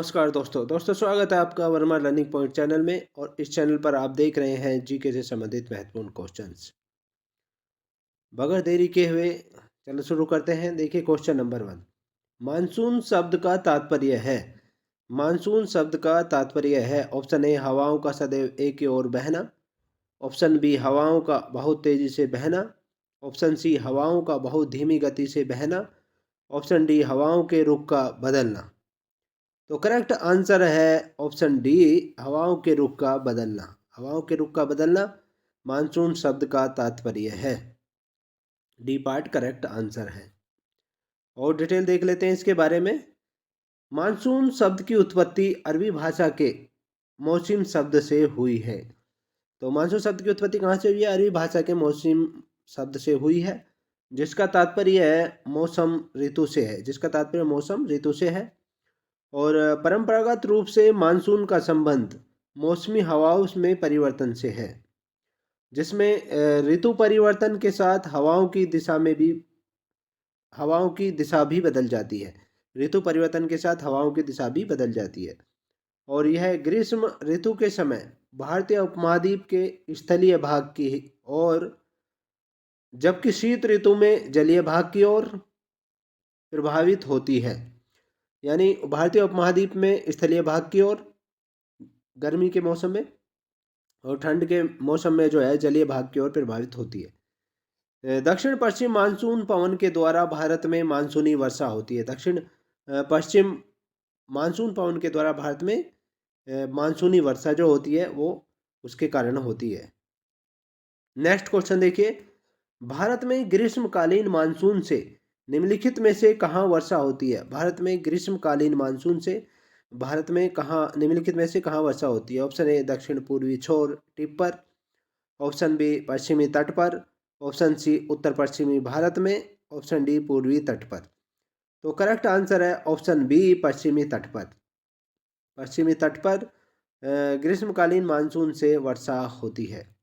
नमस्कार दोस्तों स्वागत है आपका वर्मा लर्निंग पॉइंट चैनल में। और इस चैनल पर आप देख रहे हैं जीके से संबंधित महत्वपूर्ण क्वेश्चंस। बगैर देरी किए हुए चलो शुरू करते हैं। देखिए क्वेश्चन नंबर 1। मानसून शब्द का तात्पर्य है। मानसून शब्द का तात्पर्य है ऑप्शन ए हवाओं का सदैव एक की ओर बहना, ऑप्शन बी हवाओं का बहुत तेजी से बहना, ऑप्शन सी हवाओं का बहुत धीमी गति से बहना, ऑप्शन डी हवाओं के रुख का बदलना। तो करेक्ट आंसर है ऑप्शन डी, हवाओं के रुख का बदलना। हवाओं के रुख का बदलना मानसून शब्द का तात्पर्य है। डी पार्ट करेक्ट आंसर है। और डिटेल देख लेते हैं इसके बारे में। मानसून शब्द की उत्पत्ति अरबी भाषा के मौसम शब्द से हुई है। तो मानसून शब्द की उत्पत्ति कहाँ से हुई है? अरबी भाषा के मौसम शब्द से हुई है, जिसका तात्पर्य है मौसम ऋतु से है। जिसका तात्पर्य मौसम ऋतु से है। और परंपरागत रूप से मानसून का संबंध मौसमी हवाओं में परिवर्तन से है, जिसमें ऋतु परिवर्तन के साथ हवाओं की दिशा भी बदल जाती है। ऋतु परिवर्तन के साथ हवाओं की दिशा भी बदल जाती है। और यह ग्रीष्म ऋतु के समय भारतीय उपमहाद्वीप के स्थलीय भाग की और जबकि शीत ऋतु में जलीय भाग की ओर प्रभावित होती है। यानी भारतीय उपमहाद्वीप में स्थलीय भाग की ओर गर्मी के मौसम में और ठंड के मौसम में जो है जलीय भाग की ओर प्रभावित होती है। दक्षिण पश्चिम मानसून पवन के द्वारा भारत में मानसूनी वर्षा होती है। दक्षिण पश्चिम मानसून पवन के द्वारा भारत में मानसूनी वर्षा जो होती है वो उसके कारण होती है। नेक्स्ट क्वेश्चन देखिए। भारत में ग्रीष्मकालीन मानसून से निम्नलिखित में से कहाँ वर्षा होती है? भारत में ग्रीष्मकालीन मानसून से भारत में कहाँ निम्नलिखित में से कहाँ वर्षा होती है? ऑप्शन ए दक्षिण पूर्वी छोर टिप पर, ऑप्शन बी पश्चिमी तट पर, ऑप्शन सी उत्तर पश्चिमी भारत में, ऑप्शन डी पूर्वी तट पर। तो करेक्ट आंसर है ऑप्शन बी पश्चिमी तट पर। पश्चिमी तट पर ग्रीष्मकालीन मानसून से वर्षा होती है।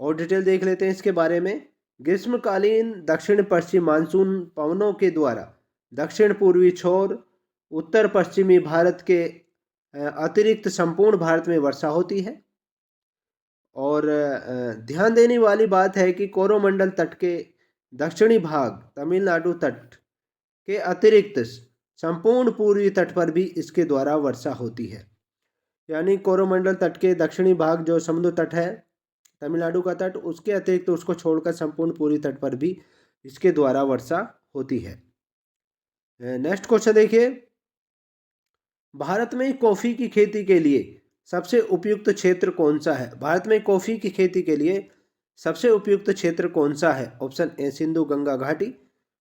और डिटेल देख लेते हैं इसके बारे में। ग्रीष्मकालीन दक्षिण पश्चिम मानसून पवनों के द्वारा दक्षिण पूर्वी छोर उत्तर पश्चिमी भारत के अतिरिक्त संपूर्ण भारत में वर्षा होती है। और ध्यान देने वाली बात है कि कोरोमंडल तट के दक्षिणी भाग तमिलनाडु तट के अतिरिक्त संपूर्ण पूर्वी तट पर भी इसके द्वारा वर्षा होती है। यानी कोरोमंडल तट के दक्षिणी भाग जो समुद्र तट है तमिलनाडु का तट, उसके अतिरिक्त उसको छोड़कर संपूर्ण पूर्वी तट पर भी इसके द्वारा वर्षा होती है। नेक्स्ट क्वेश्चन देखिए। भारत में कॉफी की खेती के लिए सबसे उपयुक्त क्षेत्र कौन सा है? भारत में कॉफी की खेती के लिए सबसे उपयुक्त क्षेत्र कौन सा है? ऑप्शन ए सिंधु गंगा घाटी,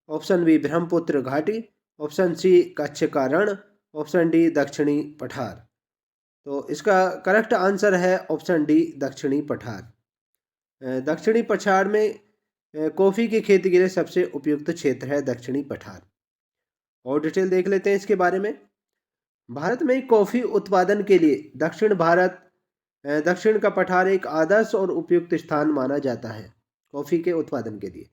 ऑप्शन बी ब्रह्मपुत्र घाटी, ऑप्शन सी कच्छ का रण, ऑप्शन डी दक्षिणी पठार। तो इसका करेक्ट आंसर है ऑप्शन डी दक्षिणी पठार। दक्षिणी पठार में कॉफ़ी की खेती के लिए सबसे उपयुक्त क्षेत्र है दक्षिणी पठार। और डिटेल देख लेते हैं इसके बारे में। भारत में कॉफ़ी उत्पादन के लिए दक्षिण का पठार एक आदर्श और उपयुक्त स्थान माना जाता है कॉफ़ी के उत्पादन के लिए।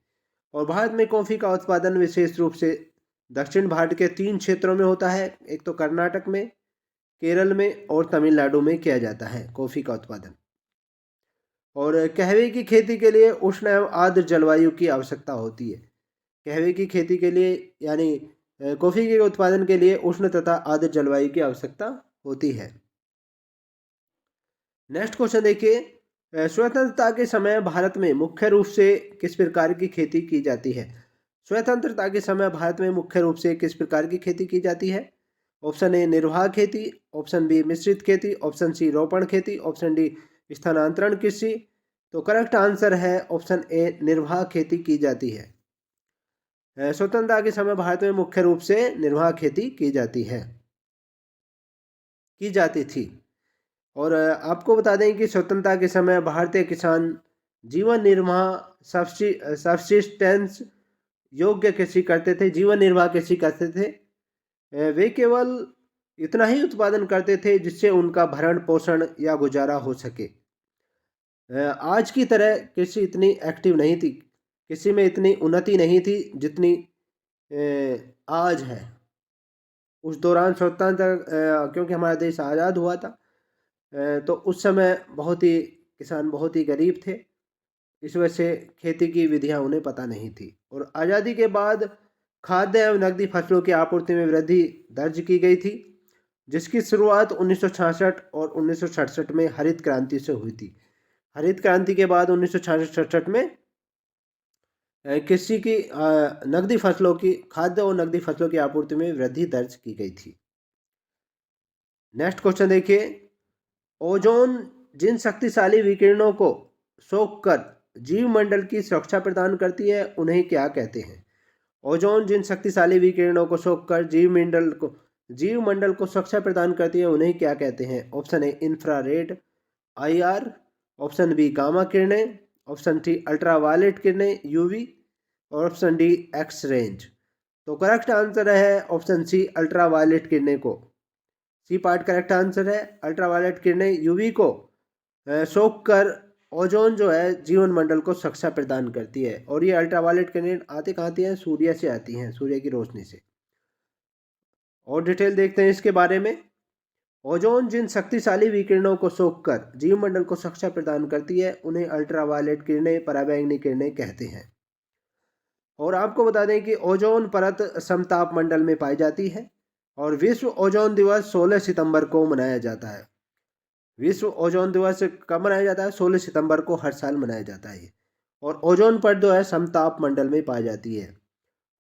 और भारत में कॉफ़ी का उत्पादन विशेष रूप से दक्षिण भारत के 3 क्षेत्रों में होता है। एक तो कर्नाटक में, केरल में और तमिलनाडु में किया जाता है कॉफ़ी का उत्पादन। और कहवे की खेती के लिए उष्ण एवं आर्द्र जलवायु की आवश्यकता होती है। कहवे की खेती के लिए यानी कॉफ़ी के उत्पादन के लिए उष्ण तथा आर्द्र जलवायु की आवश्यकता होती है। नेक्स्ट क्वेश्चन देखिए। स्वतंत्रता के समय भारत में मुख्य रूप से किस प्रकार की खेती की जाती है? स्वतंत्रता के समय भारत में मुख्य रूप से किस प्रकार की खेती की जाती है? ऑप्शन ए निर्वाह खेती, ऑप्शन बी मिश्रित खेती, ऑप्शन सी रोपण खेती, ऑप्शन डी स्थानांतरण कृषि। तो करेक्ट आंसर है ऑप्शन ए निर्वाह खेती की जाती है। स्वतंत्रता के समय भारत में मुख्य रूप से निर्वाह खेती की जाती थी। और आपको बता दें कि स्वतंत्रता के समय भारतीय किसान जीवन निर्वाह सब्सिस्टेंस योग्य कृषि करते थे, जीवन निर्वाह कृषि करते थे। वे केवल इतना ही उत्पादन करते थे जिससे उनका भरण पोषण या गुजारा हो सके। आज की तरह कृषि इतनी एक्टिव नहीं थी, कृषि में इतनी उन्नति नहीं थी जितनी आज है। उस दौरान स्वतंत्रता क्योंकि हमारा देश आज़ाद हुआ था, तो उस समय बहुत ही किसान बहुत ही गरीब थे। इस वजह से खेती की विधियां उन्हें पता नहीं थी। और आज़ादी के बाद खाद्य एवं नकदी फसलों की आपूर्ति में वृद्धि दर्ज की गई थी, जिसकी शुरुआत 1966 और 1967 में हरित क्रांति से हुई थी। हरित क्रांति के बाद 1966 में कृषि की नकदी फसलों की खाद्य और नकदी फसलों की आपूर्ति में वृद्धि दर्ज की गई थी। नेक्स्ट क्वेश्चन देखिए, ओजोन जिन शक्तिशाली विकिरणों को सोखकर जीवमंडल की सुरक्षा प्रदान करती है उन्हें क्या कहते हैं? ओजोन जिन शक्तिशाली विकिरणों को सोखकर जीवमंडल को सुरक्षा प्रदान करती है उन्हें क्या कहते हैं? Option A infrared IR, option B gamma किरणें, ऑप्शन सी अल्ट्रावायलेट किरणें UV और ऑप्शन डी एक्स रेंज। तो करेक्ट आंसर है ऑप्शन सी अल्ट्रावायलेट किरणें को। सी पार्ट करेक्ट आंसर है। अल्ट्रावायलेट किरणें UV को सोख कर ओजोन जो है जीवन मंडल को सुरक्षा प्रदान करती है। और ये अल्ट्रावायलेट किरणें आती कहाँ आती हैं? सूर्य से आती हैं, सूर्य की रोशनी से। और डिटेल देखते हैं इसके बारे में। ओजोन जिन शक्तिशाली विकिरणों को सोखकर जीवमंडल को सुरक्षा प्रदान करती है उन्हें अल्ट्रावायलेट किरणें, पराबैंगनी किरणें कहते हैं। और आपको बता दें कि ओजोन परत समताप मंडल में पाई जाती है और विश्व ओजोन दिवस 16 सितंबर को मनाया जाता है। विश्व ओजोन दिवस कब मनाया जाता है? 16 सितंबर को हर साल मनाया जाता है। और ओजोन परत जो है समताप मंडल में पाई जाती है।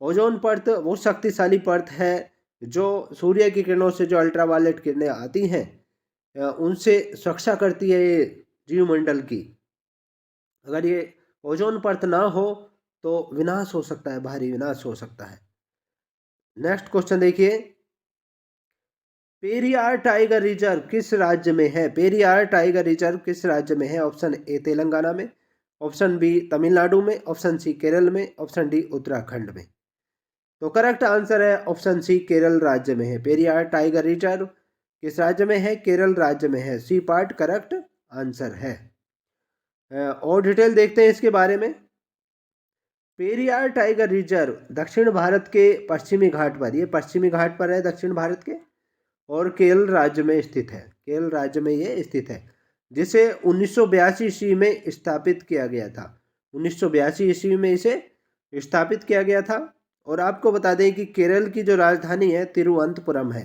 ओजोन परत वो शक्तिशाली परत है जो सूर्य की किरणों से जो अल्ट्रावायलेट किरणें आती हैं उनसे सुरक्षा करती है ये जीवमंडल की। अगर ये ओजोन परत ना हो तो विनाश हो सकता है, भारी विनाश हो सकता है। नेक्स्ट क्वेश्चन देखिए, पेरियार टाइगर रिजर्व किस राज्य में है? पेरियार टाइगर रिजर्व किस राज्य में है? ऑप्शन ए तेलंगाना में, ऑप्शन बी तमिलनाडु में, ऑप्शन सी केरल में, ऑप्शन डी उत्तराखंड में। तो करेक्ट आंसर है ऑप्शन सी केरल राज्य में है। पेरियार टाइगर रिजर्व किस राज्य में है? केरल राज्य में है। सी पार्ट करेक्ट आंसर है। और डिटेल देखते हैं इसके बारे में। पेरियार टाइगर रिजर्व दक्षिण भारत के पश्चिमी घाट पर, ये पश्चिमी घाट पर है दक्षिण भारत के, और केरल राज्य में स्थित है। केरल राज्य में ये स्थित है, जिसे 1982 ईस्वी में स्थापित किया गया था। 1982 ईस्वी में इसे स्थापित किया गया था। और आपको बता दें कि केरल की जो राजधानी है तिरुवनंतपुरम है।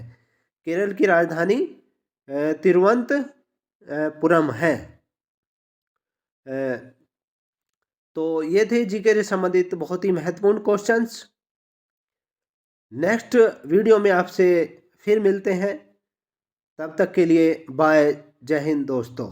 केरल की राजधानी तिरुवनंतपुरम है। तो ये थे जीके से संबंधित बहुत ही महत्वपूर्ण क्वेश्चंस। नेक्स्ट वीडियो में आपसे फिर मिलते हैं, तब तक के लिए बाय। जय हिंद दोस्तों।